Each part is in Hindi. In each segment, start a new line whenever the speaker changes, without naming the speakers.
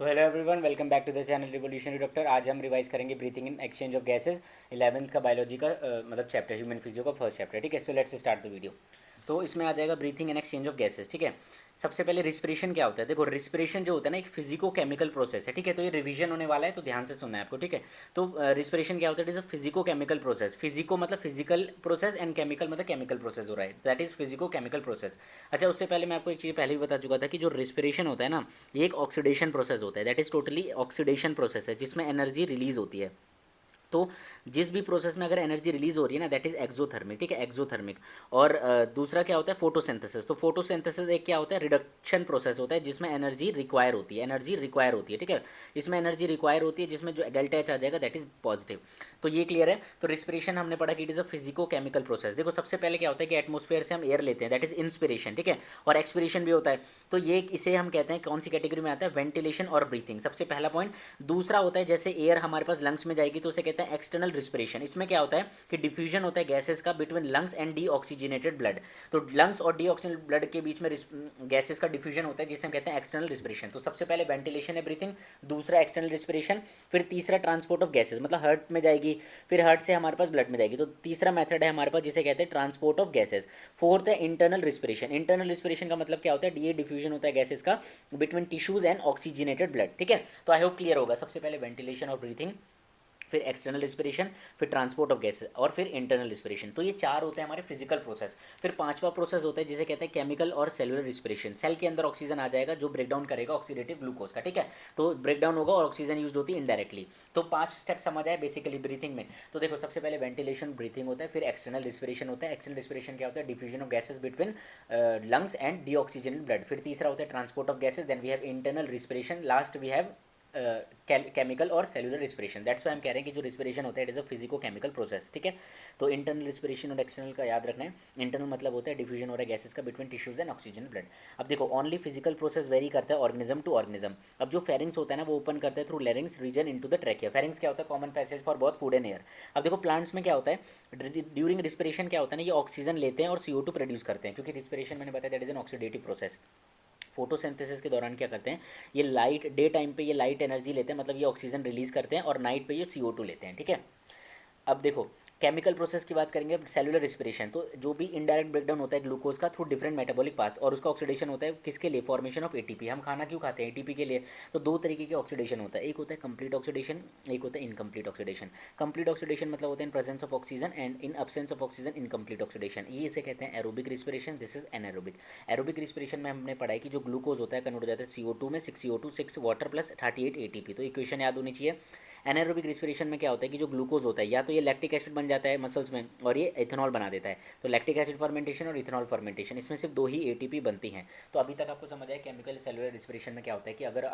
So hello everyone, welcome back to the channel revolutionary doctor. आज हम रिवाइज करेंगे breathing in exchange of gases 11th का बायोलॉजी का मतलब चैप्टर, ह्यूमन फिजियो का फर्स्ट चैप्टर। ठीक है, so let's start the video. तो इसमें आ जाएगा breathing in exchange of gases. ठीक है, सबसे पहले रिस्पिरेशन क्या होता है। देखो, रिस्पिरेशन जो होता है ना, एक फिजिको केमिकल प्रोसेस है। ठीक है, तो ये रिवीजन होने वाला है, तो ध्यान से सुनना है आपको। ठीक है, तो रिस्पिरेशन क्या होता है, it is a physico chemical process. Physico मतलब फिजिकल प्रोसेस एंड केमिकल मतलब केमिकल प्रोसेस हो रहा है, that is physico chemical process. अच्छा, उससे पहले मैं आपको एक चीज़ पहले भी बता चुका था कि जो रिस्पिरेशन होता है ना, ये एक ऑक्सीडेशन प्रोसेस होता है, that is totally oxidation process है, जिसमें एनर्जी रिलीज होती है। तो जिस भी प्रोसेस में अगर एनर्जी रिलीज हो रही है ना, दैट इज एक्सोथर्मिक। ठीक है, एक्सोथर्मिक। और दूसरा क्या होता है, फोटोसिंथेसिस। तो फोटोसिंथेसिस एक क्या होता है, रिडक्शन प्रोसेस होता है, जिसमें एनर्जी रिक्वायर होती है, एनर्जी रिक्वायर होती है। ठीक है, इसमें एनर्जी रिक्वायर होती है, जिसमें जो डेल्टा एच आ जाएगा दैट इज पॉजिटिव। तो ये क्लियर है। तो रिस्पिरेशन हमने पढ़ा कि it is a physico chemical process. देखो, सबसे पहले क्या होता है कि एटमोस्फेयर से हम एयर लेते हैं, दैट इज इंस्पिरेशन। ठीक है, और एक्सपिरेशन भी होता है। तो ये इसे हम कहते हैं कौन सी कैटेगरी में आता है, वेंटिलेशन और ब्रीथिंग, सबसे पहला पॉइंट। दूसरा होता है जैसे एयर हमारे पास लंग्स में जाएगी तो उसे कहते हैं एक्सटर्नल रिस्पिरेशन। इसमें क्या होता है कि डिफ्यूजन होता है गैसेस का between lungs and deoxygenated blood. तो लंग्स और डीऑक्सीजनेटेड ब्लड के बीच में गैसेस का डिफ्यूजन होता है, जिसे हम कहते हैं एक्सटर्नल रिस्पिरेशन। तो सबसे पहले वेंटिलेशन है, ब्रीथिंग। दूसरा एक्सटर्नल रिस्पिरेशन। फिर तीसरा ट्रांसपोर्ट ऑफ गैसेस, मतलब हार्ट में जाएगी, फिर हार्ट से हमारे पास ब्लड में जाएगी। तो तीसरा मेथड है हमारे पास जिसे कहते हैं ट्रांसपोर्ट ऑफ गैसेस। फोर्थ है इंटरनल रिस्पिरेशन। इंटरनल रिस्पिरेशन का मतलब क्या होता है, ये डिफ्यूजन होता है गैसेस का between tissues and oxygenated blood. ठीक है, तो आई होप क्लियर होगा। सबसे पहले वेंटिलेशन और ब्रीथिंग, फिर एक्सटर्नल रिस्पिरेशन, फिर ट्रांसपोर्ट ऑफ गैसेस, और फिर इंटरनल रिस्पिरेशन। तो ये चार होते हैं हमारे फिजिकल प्रोसेस। फिर पांचवा प्रोसेस होता है जिसे कहते हैं केमिकल और सेलुलर रिस्पिरेशन। सेल के अंदर ऑक्सीजन आ जाएगा जो ब्रेक डाउन करेगा ऑक्सीडेटिव ग्लूकोज का। ठीक है, तो ब्रेक डाउन होगा और ऑक्सीजन यूज होती है इनडायरेक्टली। तो पांच स्टेप समझ आए बेसिकली ब्रीथिंग में। तो देखो, सबसे पहले वेंटिलेशन ब्रीथिंग होता है, फिर एक्सटर्नल रिस्पिरेशन होता है। एक्सटर्नल रिस्पिरेशन क्या होता है, diffusion of gases between lungs and deoxygenated blood. फिर तीसरा होता है transport of gases, then we have internal respiration, last we have chemical और सेलुलर रिस्पिरेशन। दैट्स वाई हम कह रहे हैं कि जो रिस्पिरेशन होता है it is a physico chemical process. ठीक है, तो इंटरनल रिस्पिरेशन और एक्सटर्नल का याद रखना है। इंटरनल मतलब होता है डिफ्यूजन हो रहा है गैसेस का between tissues and oxygen blood. अब देखो, ओनली फिजिकल प्रोसेस वेरी करता है ऑर्गेनिज्म टू ऑर्गेनिज्म। अब जो फेरिंग्स होता है ना, वो ओपन करता है through larynx region into the trachea. Pharynx क्या होता है, common passage for both food and air. अब देखो, प्लांट्स में क्या होता है, ड्यूरिंग रिस्पिरेशन क्या होता है ना, ये ऑक्सीजन लेते हैं और CO2 प्रोड्यूस करते हैं, क्योंकि रिस्पिरेशन मैंने बताया that is an oxidative process. Photosynthesis के दौरान क्या करते हैं, ये लाइट डे टाइम पे ये लाइट एनर्जी लेते हैं, मतलब ये ऑक्सीजन रिलीज करते हैं, और नाइट पे ये CO2 लेते हैं। ठीक है, अब देखो, केमिकल प्रोसेस की बात करेंगे, सेलुलर रिस्पिरेशन। तो जो भी इनडायरेक्ट ब्रेकडाउन होता है ग्लूकोज का थ्रू डिफरेंट मेटाबॉलिक पाथ्स, और उसका ऑक्सीडेशन होता है किसके लिए, फॉर्मेशन ऑफ ATP। हम खाना क्यों खाते हैं, ATP के लिए। तो दो तरीके के ऑक्सीडेशन होता है, एक होता है कंप्लीट ऑक्सीडेशन, एक होता है इनकम्प्लीट ऑक्सीडेशन। कंप्लीट ऑक्सीडेशन मतलब होता है in presence of oxygen, and in absence of oxygen incomplete oxidation. ये इसे कहते हैं aerobic respiration, this is anaerobic. Aerobic respiration में हमने पढ़ा है कि जो ग्लूकोज होता है कन्वर्ट हो जाता है CO2 में, 6 CO2 6 वाटर प्लस 38 ATP। तो इक्वेशन याद होनी चाहिए। एनारोबिक रिस्पिरेशन में क्या होता है कि जो ग्लूकोज होता है या तो ये लैक्टिक एसिड बन जाता है मसल्स में, और ये इथेनॉल बना देता है। तो लैक्टिक एसिड फर्मेंटेशन और इथेनॉल फर्मेंटेशन, इसमें सिर्फ दो ही ATP बनती हैं। तो अभी तक आपको समझ आया केमिकल सेलुलर रिस्पिरेशन में क्या होता है कि अगर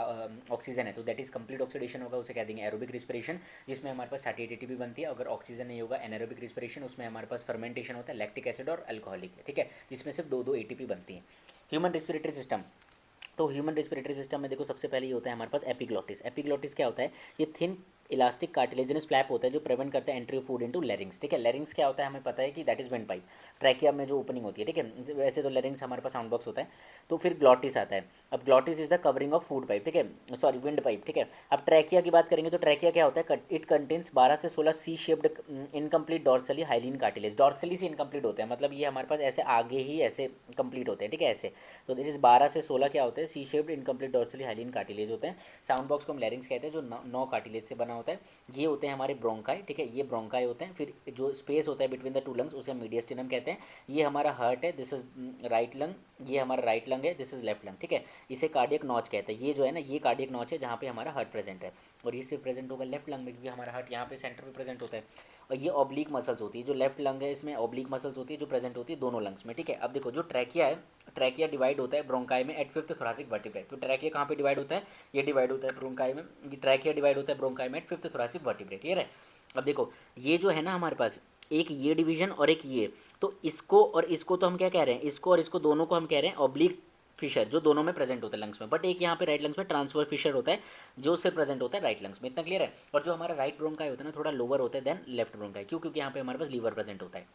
ऑक्सीजन है तो दैट इज कंप्लीट ऑक्सीडेशन होगा, उसे कह देंगे एरोबिक रिस्पिरेशन, जिसमें हमारे पास 38 ATP बनती है। अगर ऑक्सीजन नहीं होगा, एनारोबिक रिस्पिरेशन, उसमें हमारे पास फर्मेंटेशन होता है, लैक्टिक एसिड और अल्कोहलिक है। ठीक है, जिसमें सिर्फ दो ATP बनती हैं। Human respiratory system. तो ह्यूमन रिस्पिरेटरी सिस्टम में देखो, सबसे पहले ये होता है हमारे पास एपिग्लॉटिस। एपिग्लॉटिस क्या होता है, ये थिन इलास्टिक कार्टिलेजिनस फ्लैप होता है जो प्रिवेंट करता है entry of food into larynx. ठीक है, लेरिंग्स क्या होता है हमें पता है कि that is went pipe, trachea में जो ओपनिंग होती है। ठीक है, वैसे तो लेरिंग्स हमारे पास साउंड बॉक्स होता है। तो फिर ग्लॉटिस आता है। अब glottis is the covering of food pipe, ठीक है, सॉरी विंड पाइप। ठीक है, अब ट्रैकिया की बात करेंगे तो ट्रैकिया क्या होता है, इट कंटेन्स 12 से 16 C shaped incomplete dorsally hyaline cartilage. Dorsally से इनकम्प्लीट होते हैं, मतलब ये हमारे पास ऐसे आगे ही ऐसे कंप्लीट होते हैं। ठीक है, ऐसे। तो दिस इज 12 से 16 क्या होते हैं, C shaped incomplete dorsally hyaline cartilage होते हैं। साउंड बॉक्स को हम लेरिंग्स कहते हैं, जो 9 कार्टिलेज से बना होता है। ये होते हैं हमारे ब्रोंकाई। ठीक है, ये ब्रोंकाई होते हैं। फिर जो स्पेस होता है बिटवीन द टू लंग्स उसे हम मीडियस्टिनम कहते हैं। ये हमारा हार्ट है, दिस इज राइट लंग, ये हमारा राइट लंग है, दिस इज लेफ्ट लंग। ठीक है, इसे कार्डियक नॉच कहते हैं। ये जो है ना, ये कार्डियक नॉच है जहाँ पे हमारा हार्ट प्रेजेंट है, और ये सिर्फ प्रेजेंट होगा लेफ्ट लंग में, क्योंकि हमारा हार्ट यहाँ पे सेंटर में प्रेजेंट होता है। और ये ऑब्लिक मसल्स होती है, जो लेफ्ट लंग है इसमें ऑब्लिक मसल्स होती है जो प्रेजेंट होती है दोनों लंग्स में। ठीक है, अब देखो, जो ट्रैकिया है, ट्रैकिया डिवाइड होता है ब्रोंकाई में एट 5th थोरासिक वर्टिब्रे। तो ट्रैकिया कहाँ पे डिवाइड होता है, ये डिवाइड होता है ब्रोंकाई में, ये ट्रैकिया डिवाइड होता है ब्रोंकाई में eight 5th thoracic vertebrae. Clear है। अब देखो, ये जो है ना हमारे पास, एक ये डिवीजन और एक ये, तो इसको और इसको तो हम क्या कह रहे हैं, इसको और इसको दोनों को हम कह रहे हैं ऑब्लिक फिशर, जो दोनों में प्रेजेंट होता है लंग्स में। बट एक यहाँ पे राइट लंग्स में ट्रांसफर फिशर होता है, जो सिर्फ प्रेजेंट होता है राइट लंग्स में। इतना क्लियर है। और जो हमारा राइट ब्रोंकाई होता है ना, थोड़ा लोअर होता है देन लेफ्ट ब्रोंकाई। क्यों, क्योंकि यहाँ पे हमारे पास लीवर प्रेजेंट होता है।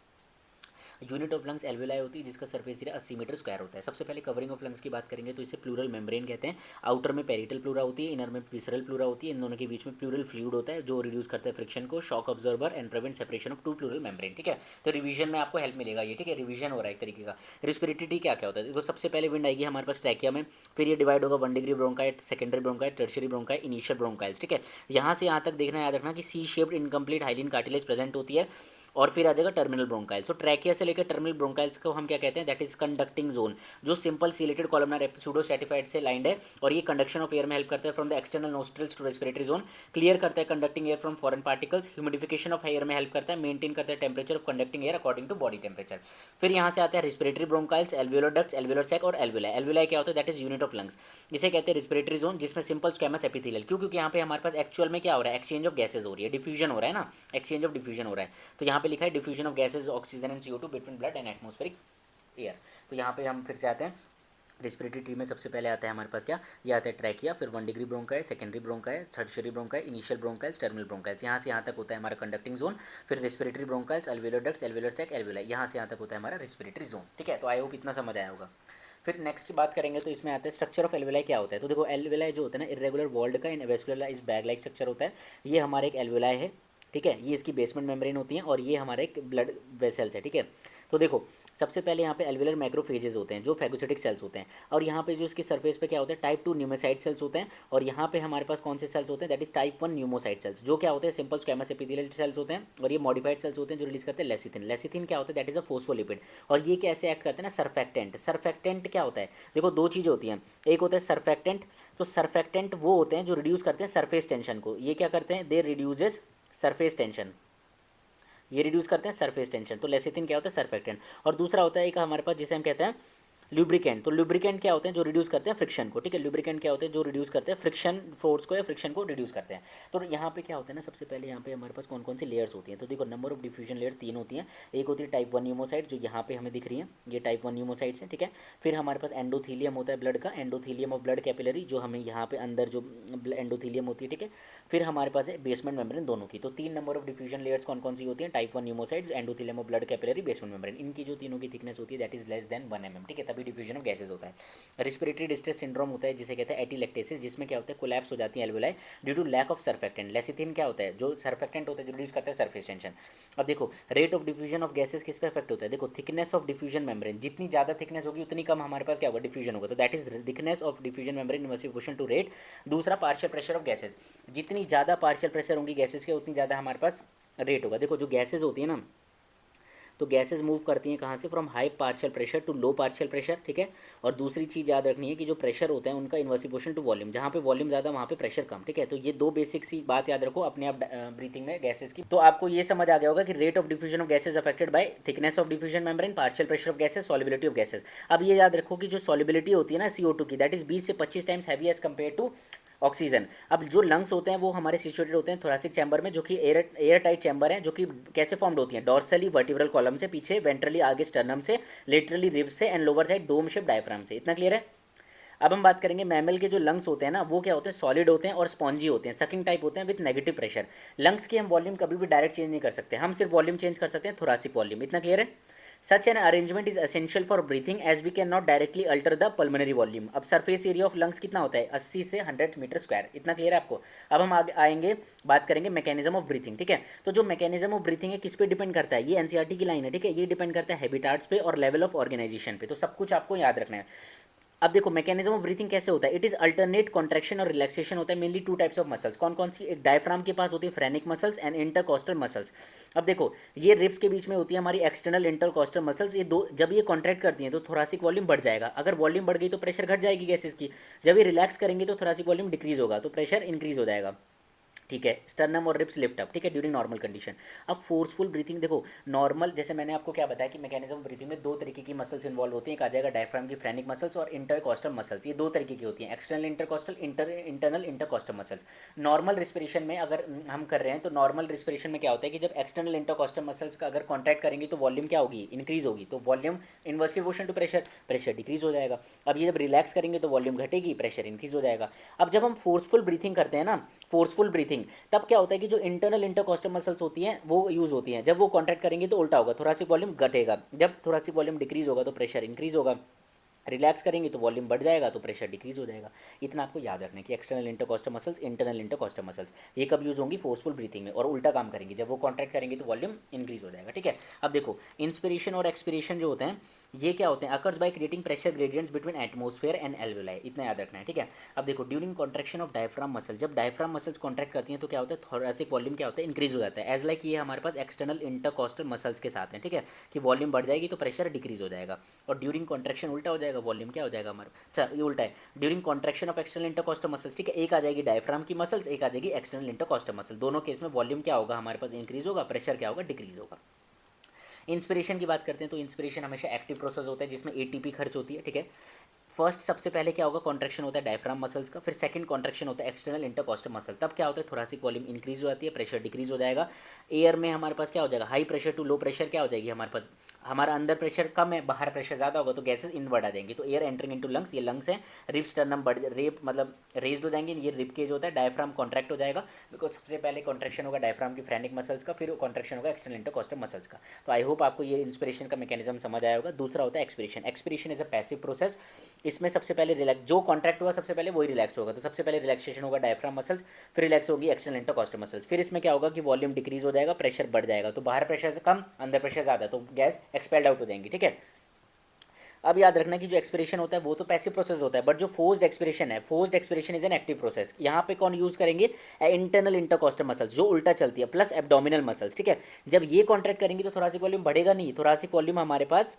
यूनिट ऑफ लंग्स एल्वेलाई होती है जिसका सरफेस एरिया 80 मीटर स्क्वायर होता है। सबसे पहले कवरिंग ऑफ लंग्स की बात करेंगे तो इसे प्लूरल मेम्ब्रेन कहते हैं। आउटर में पेरिटल प्लूरा होती है, इनर में विसरल प्लूरा होती है। इन दोनों के बीच में प्लूरल फ्लूइड होता है जो रिड्यूस करता है फ्रिक्शन को, shock absorber and prevent separation of two pleural membrane. ठीक है, तो रिवीजन में आपको हेल्प मिलेगा ये। ठीक है, रिवीजन हो रहा है एक तरीके का। रिस्पिरेटरी क्या क्या होता है देखो, सबसे पहले विंड आएगी हमारे पास ट्रैकिया में, फिर ये डिवाइड होगा 1 डिग्री ब्रोंकाइट, सेकेंडरी ब्रोंकाइट, टर्शियरी ब्रोंकाइट, इनिशियल ब्रोंकाइल्स। ठीक है, यहाँ से यहाँ तक देखना याद रखना कि C shaped incomplete hyaline cartilage present होती है, और फिर आ जाएगा टर्मिनल ब्रोंकाइल्स। तो ट्रैकिया से लेकर टर्मिनल ब्रोंकाइल्स को हम क्या कहते हैं, दैट इज कंडक्टिंग जोन, जो simple ciliated columnar pseudo stratified से लाइंड है, और ये कंडक्शन ऑफ एयर में हेल्प करता है from the external nostrils to respiratory zone, clear करता है conducting air from foreign particles, humidification of air में हेल्प करता है, मेंटेन करता है temperature of conducting air according to body temperature. फिर यहाँ से आते हैं respiratory bronchioles, alveolar ducts, alveolar sac और एल्वियोलाई। एल्वियोलाई क्या होता है, that is unit of lungs, इसे कहते हैं रेस्पिरेटरी जोन, जिसमें सिंपल स्क्वैमस एपिथेलियल। क्यों, क्योंकि यहाँ पे हमारे पास एक्चुअल में क्या हो रहा है, एक्सचेंज ऑफ गैसेज हो रही है, डिफ्यूजन हो रहा है ना, एक्सचेंज ऑफ डिफ्यूजन हो रहा है। तो यहाँ पे लिखा है diffusion of gases oxygen and CO2 between blood and atmospheric air. तो यहाँ पे हम फिर से आते हैं रेस्पिरेटरी ट्री में। सबसे पहले आता है हमारे पास क्या, ये आता है ट्रैकिया, फिर 1 degree bronchi, secondary bronchi, tertiary bronchi, initial bronchioles, terminal bronchioles. यहाँ से यहाँ तक होता है हमारा कंडक्टिंग जोन। फिर respiratory bronchioles, alveolar ducts, alveolar sac, alveoli, यहाँ से यहाँ तक होता है हमारा रेस्पिरेटरी जोन। ठीक है, तो आई होप इतना समझ आया होगा। फिर नेक्स्ट बात करेंगे तो इसमें आता है स्ट्रक्चर ऑफ एल्वियोलाई क्या होता है। तो देखो एल्वियोलाई जो होता है ना, इरेगुलर वॉल्ड का इन वेस्कुलराइज बैग लाइक स्ट्रक्चर होता है। ये हमारे एक एल्वियोलाई है। ठीक है, ये इसकी बेसमेंट मेम्ब्रेन होती हैं, और ये हमारे एक ब्लड वेसल्स है। ठीक है, तो देखो सबसे पहले यहाँ पे एल्वियोलर मैक्रोफेजेस होते हैं जो फैगोसिटिक सेल्स होते हैं, और यहाँ पे जो इसकी सरफेस पे क्या होता है, टाइप 2 न्यूमोसाइट सेल्स होते हैं, और यहाँ पे हमारे पास कौन से सेल्स होते हैं, that is type 1 pneumocyte cells, जो क्या होते हैं सिंपल स्क्वैमस एपिथेलियल सेल्स होते हैं, और ये मॉडिफाइड सेल्स होते हैं जो रिलीज करते हैं लेसिथिन। लेसिथिन क्या होता है, दैट इज अ फोस्फोलिपिड, और ये कैसे एक्ट करते हैं ना, सर्फेक्टेंट। सर्फेक्टेंट क्या होता है, देखो दो चीज़ें होती हैं, एक होता है सर्फेक्टेंट, तो सर्फेक्टेंट वो होते हैं जो रिड्यूस करते हैं सरफेस टेंशन को। ये क्या करते हैं, दे रिड्यूसेस सरफेस टेंशन, ये रिड्यूस करते हैं सरफेस टेंशन। तो लेसिथिन क्या होता है, सर्फेक्टेंट। और दूसरा होता है एक हमारे पास जिसे हम कहते हैं लुब्रिकेंट। तो लुब्रिकेंट क्या होते हैं, जो रिड्यूस करते हैं फ्रिक्शन को। ठीक है, लुब्रिकेंट क्या होते हैं, जो रिड्यूस करते हैं फ्रिक्शन फोर्स को या फ्रिक्शन को रिड्यूस करते हैं। तो यहाँ पे क्या होता है ना, सबसे पहले यहाँ पे हमारे पास कौन कौन सी लेयर्स होती हैं। तो देखो नंबर ऑफ डिफ्यूजन लेयर 3 होती हैं। एक होती है टाइप 1 न्यूमोसाइट, जो यहाँ पे हमें दिख रही है, ये टाइप 1 न्यूमोसाइट्स है। ठीक है, फिर हमारे पास एंडोथीलियम होता है ब्लड का, एंडोथीलियम ऑफ ब्लड कैपिलरी, जो हमें यहाँ पे अंदर जो एंडोथीलियम होती है। ठीक है, फिर हमारे पास है बेसमेंट मेम्ब्रेन दोनों की। तो 3 नंबर ऑफ डिफ्यूजन लेयर्स कौन कौन सी होती हैं, type 1 pneumocytes, endothelium of blood capillary, basement membrane. इनकी जो तीनों की थिकनेस होती है that is less than 1 mm। ठीक है, तभी डिफ्यूजन ऑफ गैसेज होता है। रिस्पिरेटरी डिस्ट्रेस सिंड्रोम होता है जिसे कहते हैं एटीलेक्टेसिस, जिसमें क्या होता है, कोलैप्स हो जाती है alveoli due to lack of surfactant. Lecithin क्या होता है, जो सर्फेक्टेंट होता है जो रिड्यूस करता है सरफेस टेंशन। अब देखो rate of diffusion of gases किस पे इफेक्ट होता है, देखो थिकनेस ऑफ डिफ्यूजन मेम्ब्रेन, जितनी ज़्यादा थिकनेस होगी उतनी कम हमारे पास क्या होगा, डिफ्यूजन होगा। तो that is thickness of diffusion membrane inversely proportional to rate. दूसरा पार्शियल प्रेशर ऑफ गैसेज, जितनी ज़्यादा पार्शियल प्रेशर होंगी गैसेज के उतनी ज़्यादा हमारे पास रेट होगा। देखो जो गैसेज होती है ना, तो गैसेज मूव करती हैं कहाँ से, from high partial pressure to low partial pressure. ठीक है, और दूसरी चीज़ याद रखनी है कि जो प्रेशर होता है उनका इनवर्स प्रोपोर्शनल टू वॉल्यूम, जहाँ पे वॉल्यूम ज़्यादा वहाँ पे प्रेशर कम। ठीक है, तो ये दो बेसिक सी बात याद रखो अपने आप ब्रीथिंग में गैसेज की। तो आपको ये समझ आ गया होगा कि rate of diffusion of gases affected by thickness of diffusion membrane, partial pressure of gases, solubility of gases. अब ये याद रखो कि जो सॉल्युबिलिटी होती है ना CO2 की, दैट इज 20 से 25 times heavy as compare to oxygen. अब जो लंग्स होते हैं वो हमारे सिचुएटेड होते हैं थोरैसिक चैम्बर में, जो कि एयर टाइट चैम्बर है, जो कि कैसे फॉर्म्ड होती हैं, डॉर्सली वर्टिब्रल कॉलम से, पीछे वेंट्रली आगे स्टर्नम से, लेटरली रिब से, and lower side dome shape diaphragm से। इतना क्लियर है। अब हम बात करेंगे मैमल के जो लंग्स होते हैं ना, वो क्या होते हैं, सॉलिड होते हैं और स्पॉन्जी होते हैं, सकिंग टाइप होते हैं विद नेगेटिव प्रेशर। लंग्स की हम वॉल्यूम कभी भी डायरेक्ट चेंज नहीं कर सकते, हम सिर्फ वॉल्यूम चेंज कर सकते हैं, थोरैसिक वॉल्यूम। इतना क्लियर है। Such an arrangement is essential for breathing as we can not directly alter the pulmonary volume. अब सरफेस एरिया ऑफ लंग्स कितना होता है, 80 से 100 मीटर स्क्वायर। इतना क्लियर है आपको। अब हम आगे आएंगे, बात करेंगे मैकेनिज्म ऑफ ब्रीथिंग। ठीक है, तो जो मैकेनिज्म ऑफ ब्रीथिंग है किस पे डिपेंड करता है, ये एनसीईआरटी की लाइन है। ठीक है, ये डिपेंड करता है हैबिटाट्स पे और लेवल ऑफ ऑर्गेनाइजेशन पे। तो सब कुछ आपको याद रखना है। अब देखो मैकेनिज्म ऑफ ब्रीथिंग कैसे होता है, इट इज अल्टरनेट कॉन्ट्रैक्शन और रिलैक्सेशन होता है। मेनली 2 टाइप्स ऑफ मसल्स, कौन कौन सी, एक डायफ्राम के पास होती है phrenic muscles and intercostal muscles. अब देखो ये रिब्स के बीच में होती है हमारी एक्सटर्नल इंटरकोस्टल मसल्स। ये दो जब ये कॉन्ट्रैक्ट करती हैं तो थोरैसिक वॉल्यूम बढ़ जाएगा। अगर वॉल्यूम बढ़ गई तो प्रेशर घट जाएगी गैसेस की। जब ये रिलैक्स करेंगे तो थोरैसिक वॉल्यूम डिक्रीज होगा, तो प्रेशर इंक्रीज हो जाएगा। ठीक है, स्टर्नम और रिब्स लिफ्ट अप। ठीक है, ड्यूरिंग नॉर्मल कंडीशन। अब फोर्सफुल ब्रीथिंग देखो, नॉर्मल जैसे मैंने आपको क्या बताया कि मैकेनिज्म ऑफ ब्रीथिंग में 2 तरीके की मसल्स इन्वॉल्व होती हैं। एक आ जाएगा डायफ्राम की फ्रेनिक मसल्स और इंटरकोस्टल मसल्स। ये 2 तरीके की होती हैं, external intercostal, internal intercostal muscles. Normal respiration में अगर हम कर रहे हैं तो नॉर्मल रिस्पिरेशन में क्या होता है कि जब एक्सटर्नल इंटरकोस्टल मसल्स का अगर कॉन्ट्रैक्ट करेंगे तो वॉल्यूम क्या होगी, इंक्रीज होगी। तो volume inversely proportional to pressure, pressure decrease हो जाएगा। अब ये जब रिलैक्स करेंगे तो वॉल्यूम घटेगी, प्रेशर इंक्रीज हो जाएगा। अब जब हम फोर्सफुल ब्रीथिंग करते हैं ना, फोर्सफुल ब्रीथिंग ब्रीथिंग, तब क्या होता है कि जो इंटरनल इंटरकॉस्टल मसल्स होती हैं वो यूज़ होती हैं, जब वो कॉन्ट्रैक्ट करेंगी तो उल्टा होगा, थोरासिक वॉल्यूम घटेगा, जब थोरासिक वॉल्यूम डिक्रीज होगा तो प्रेशर इंक्रीज होगा, रिलैक्स करेंगे तो वॉल्यूम बढ़ जाएगा तो प्रेशर डिक्रीज हो जाएगा। इतना आपको याद रखना है कि external intercostal muscles, internal intercostal muscles, ये कब यूज़ होंगी, फोर्सफुल ब्रीथिंग में, और उल्टा काम करेंगे, जब वो कॉन्ट्रैक्ट करेंगे तो वॉल्यूम इंक्रीज हो जाएगा। ठीक है, अब देखो इंस्पिरेशन और एक्सपिरेशन जो होते हैं ये क्या होते हैं, occurs by creating pressure gradients between atmosphere and alveoli, इतना याद रखना है। ठीक है, अब देखो during contraction of diaphragm muscle, जब डायफ्राम मसल्स कॉन्ट्रैक्ट करती हैं तो क्या होता है, थोरेसिक वॉल्यूम क्या होता है, इंक्रीज हो जाता है, एज लाइक ये हमारे पास एक्सटर्नल इंटरकॉस्टल मसल्स के साथ हैं। ठीक है, कि वॉल्यूम बढ़ जाएगी तो प्रेशर डिक्रीज हो जाएगा, और ड्यूरिंग कॉन्ट्रैक्शन उल्टा हो जाएगा, वॉल्यूम क्या हो जाएगा हमारा, अच्छा ये उल्टा है, during contraction of external intercostal muscles. ठीक है, एक आ जाएगी डायफ्राम की मसल्स, एक आ जाएगी एक्सटर्नल इंटरकॉस्टल मसल, दोनों केस में वॉल्यूम क्या होगा हमारे पास, इंक्रीज होगा, प्रेशर क्या होगा, डिक्रीज होगा। इंस्पिरेशन की बात करते हैं तो इंस्पिरेशन हमेशा एक्टिव प्रोसेस होता है जिसमें एटीपी खर्च होती है। ठीक है, फर्स्ट सबसे पहले क्या होगा, कॉन्ट्रैक्शन होता है डायफ्राम मसल्स का, फिर सेकंड कॉन्ट्रैक्शन होता है एक्सटर्नल इंटरकॉस्टल मसल, तब क्या होता है, थोरासिक वॉल्यूम इंक्रीज हो जाती है, प्रेशर डिक्रीज हो जाएगा, एयर में हमारे पास क्या हो जाएगा, high pressure to low pressure क्या हो जाएगी हमारे पास, हमारा अंदर प्रेशर कम है, बाहर प्रेशर ज़्यादा होगा तो गैसेज इनवर्ड आ जाएंगी, तो एयर एंटरिंग इनटू लंग्स, ये लंग्स है, रिब स्टर्नम बढ़ रेप मतलब रेज्ड हो जाएंगे, ये रिब केज होता है, डायफ्राम कॉन्ट्रैक्ट हो जाएगा, बिकॉज सबसे पहले कॉन्ट्रैक्शन होगा डायफ्राम की फ्रेनिक मसल्स का, फिर कॉन्ट्रैक्शन होगा एक्सटर्नल इंटरकॉस्टल मसल्स का। तो आई होप आपको ये इंस्पिरेशन का मैकेनिज्म समझ आया होगा। दूसरा होता है expiration, expiration is a passive process, इसमें सबसे पहले रिलैक्स, जो कॉन्ट्रैक्ट हुआ सबसे पहले वही रिलैक्स होगा, तो सबसे पहले रिलैक्सेशन होगा डायफ्राम मसल्स, फिर रिलैक्स होगी एक्सटर्नल इंटरकॉस्टल मसल्स, फिर इसमें क्या होगा कि वॉल्यूम डिक्रीज हो जाएगा, प्रेशर बढ़ जाएगा, तो बाहर प्रेशर से कम, अंदर प्रेशर ज़्यादा, तो गैस एक्सपेल्ड आउट हो जाएंगी। ठीक है, अब याद रखना कि जो एक्सपिरेशन होता है वो तो पैसिव प्रोसेस होता है, बट जो फोर्स्ड एक्सपिरेशन है, forced expiration is an active process. यहाँ पे कौन यूज करेंगे, इंटरनल इंटरकॉस्टल मसल्स जो उल्टा चलती है, प्लस एब्डोमिनल मसल्स। ठीक है, जब ये कॉन्ट्रैक्ट करेंगे तो थोरासिक वॉल्यूम बढ़ेगा नहीं, थोरासिक वॉल्यूम हमारे पास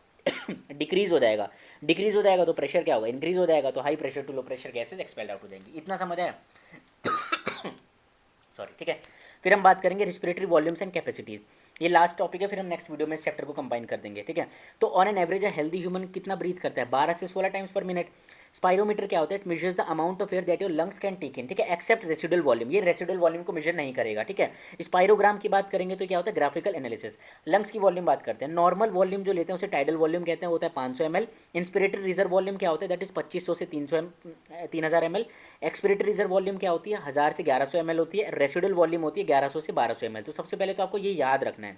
डिक्रीज हो जाएगा, डिक्रीज हो जाएगा तो प्रेशर क्या होगा, इंक्रीज हो जाएगा, तो high pressure to low pressure gases expelled out हो जाएंगी। इतना समझ आया, सॉरी। ठीक है, फिर हम बात करेंगे रिस्पिरेटरी वॉल्यूम्स एंड कैपेसिटीज, ये लास्ट टॉपिक है, फिर हम नेक्स्ट वीडियो में इस चैप्टर को कंबाइन कर देंगे। ठीक है, तो on an average healthy human कितना ब्रीथ करता है, 12 से 16 टाइम्स पर मिनट। स्पायरोमीटर क्या होता है, it measures the amount of air that your lungs can take in. ठीक है, एक्सेप्ट रेसिडुअल वॉल्यूम, ये रेसिडुअल वॉल्यूम को मेजर नहीं करेगा। ठीक है, स्पायरोग्राम की बात करेंगे तो क्या होता है, ग्राफिकल एनालिसिस। लंग्स की वॉल्यूम बात करते हैं, नॉर्मल वॉल्यूम जो लेते हैं उसे टाइडल वॉल्यूम कहते हैं, होता है 500 ml। इंस्पिरेटरी रिजर्व वॉल्यूम क्या होता है, दैट इज 2500 से 3000 ml। एक्सपिरेटरी रिजर्व वॉल्यूम क्या होती है, 1000 से 1100 ml होती है। रेसिडुअल वॉल्यूम होती है 1100 से 1200 ml। तो सबसे पहले तो आपको ये याद रखना है,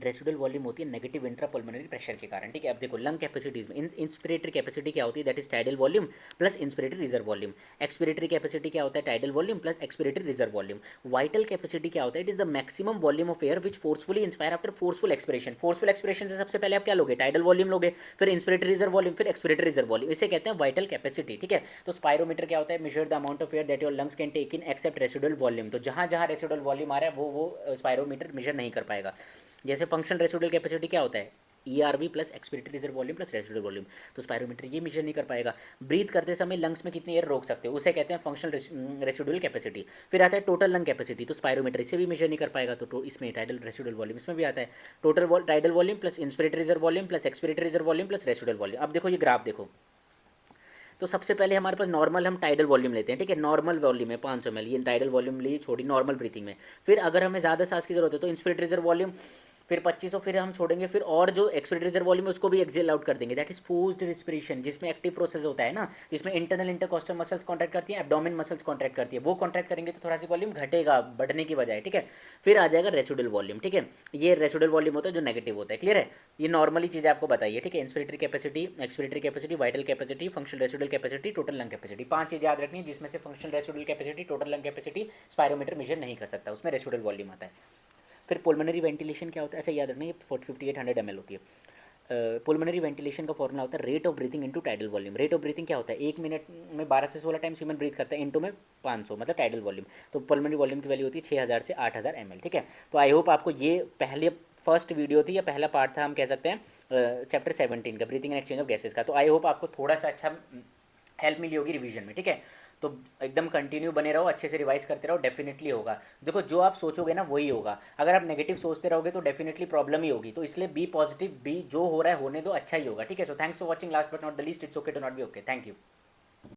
रेसिडुअल वॉल्यूम होती है नेगेटिव इंट्रापल्मोनरी प्रेशर के कारण। ठीक है, अब देखो लंग कैपेसिटीज में इंस्पिरेटरी कैपेसिटी क्या होती है, that is tidal volume plus inspiratory reserve volume. Expiratory capacity क्या होता है, tidal volume plus expiratory reserve volume. Vital capacity क्या होता है, it is the maximum volume of air which forcefully inspire after forceful expiration. Forceful expiration से सबसे पहले आप क्या लोगे, टाइडल वॉल्यूम लोगे, फिर इंस्पिरेटरी रिजर्व वॉल्यूम, फिर एक्सपिरेटरी रिजर्व वॉल्यूम, इसे कहते हैं वाइटल कैपेसिटी। ठीक है, तो स्पायरोमीटर क्या होता है, measure the amount of air that your lungs can take in except residual volume. तो जहाँ जहाँ रेसिडुअल वॉल्यूम आ रहा है वो स्पायरोमीटर मेजर नहीं कर पाएगा। जैसे फंक्शनल रेसिडुअल कैपेसिटी क्या होता है, ERV plus expiratory reserve volume plus residual volume, तो स्पायरोमीटर ये मेजर नहीं कर पाएगा। ब्रीथ करते समय लंग्स में कितनी एयर रोक सकते हो उसे कहते हैं फंक्शनल रेसिडुअल कैपेसिटी। फिर आता है टोटल लंग कैपेसिटी, तो स्पायरोमीटर इसे भी मेजर नहीं कर पाएगा, तो इसमें टाइडल रेसिडुअल वॉल्यूम इसमें भी आता है। Total tidal volume plus inspiratory reserve volume plus expiratory reserve volume plus residual volume. अब देखो ये ग्राफ देखो, तो सबसे पहले हमारे पास नॉर्मल हम टाइडल वॉल्यूम लेते हैं। ठीक है, नॉर्मल वॉल्यूम है 500 ml, ये टाइडल वॉल्यूम लिए छोड़ी नॉर्मल ब्रीथिंग में। फिर अगर हमें ज़्यादा सांस की जरूरत है तो इंस्पिरेटरी रिजर्व वॉल्यूम, फिर 2500, फिर हम छोड़ेंगे, फिर और जो एक्सपिरेटरी रिजर्व वॉल्यूम है उसको भी एक्सेल आउट कर देंगे। दैट इज फोर्स्ड रिस्पिरेशन, जिसमें एक्टिव प्रोसेस होता है ना, जिसमें इंटरनल इंटरकॉस्टल मसल्स कॉन्ट्रैक्ट करती है, एब्डोमेन मसल्स कॉन्ट्रैक्ट करती है, वो कॉन्ट्रैक्ट करेंगे तो थोरासिक वॉल्यूम घटेगा बढ़ने की बजाय। ठीक है, फिर आ जाएगा रेसिडुअल वॉल्यूम। ठीक है, ये रेसिडुअल वॉल्यूम होता है जो नेगेटिव होता है। क्लियर है, ये नॉर्मली चीज़ें आपको बताइए। ठीक है, inspiratory capacity, expiratory capacity, vital capacity, functional residual capacity, total lung capacity, 5 चीज़ याद रखनी है, जिसमें से functional residual capacity, total lung capacity spirometer measure नहीं कर सकता, उसमें रेसिडुअल वॉल्यूम आता है। फिर पुलमनरी वेंटिलेशन क्या होता है, अच्छा याद रखना, ये 5800 ml होती है। पुलमनरी वेंटिलेशन का फॉर्मूला होता है rate of breathing into tidal volume. Rate of breathing क्या होता है, 1 मिनट में 12 से 16 टाइम्स ह्यूमन ब्रीथ करता है, इनटू में 500 मतलब टाइडल वॉल्यूम। तो पुलमनरी वॉल्यूम की वैल्यू होती है 6000 से 8000 ml। ठीक है, तो आई होप आपको ये पहले फर्स्ट वीडियो थी या पहला पार्ट था, हम कह सकते हैं चैप्टर 17 का, breathing and exchange of gases का। तो आई होप आपको थोड़ा सा अच्छा हेल्प मिली होगी रिवीजन में। ठीक है, तो एकदम कंटिन्यू बने रहो, अच्छे से रिवाइज करते रहो, डेफिनेटली होगा। देखो जो आप सोचोगे ना वही होगा, अगर आप नेगेटिव सोचते रहोगे तो डेफिनेटली प्रॉब्लम ही होगी। तो इसलिए बी पॉजिटिव, बी जो हो रहा है होने दो, अच्छा ही होगा। ठीक है, so thanks for watching, last but not the least, it's okay to not be okay. Thank you.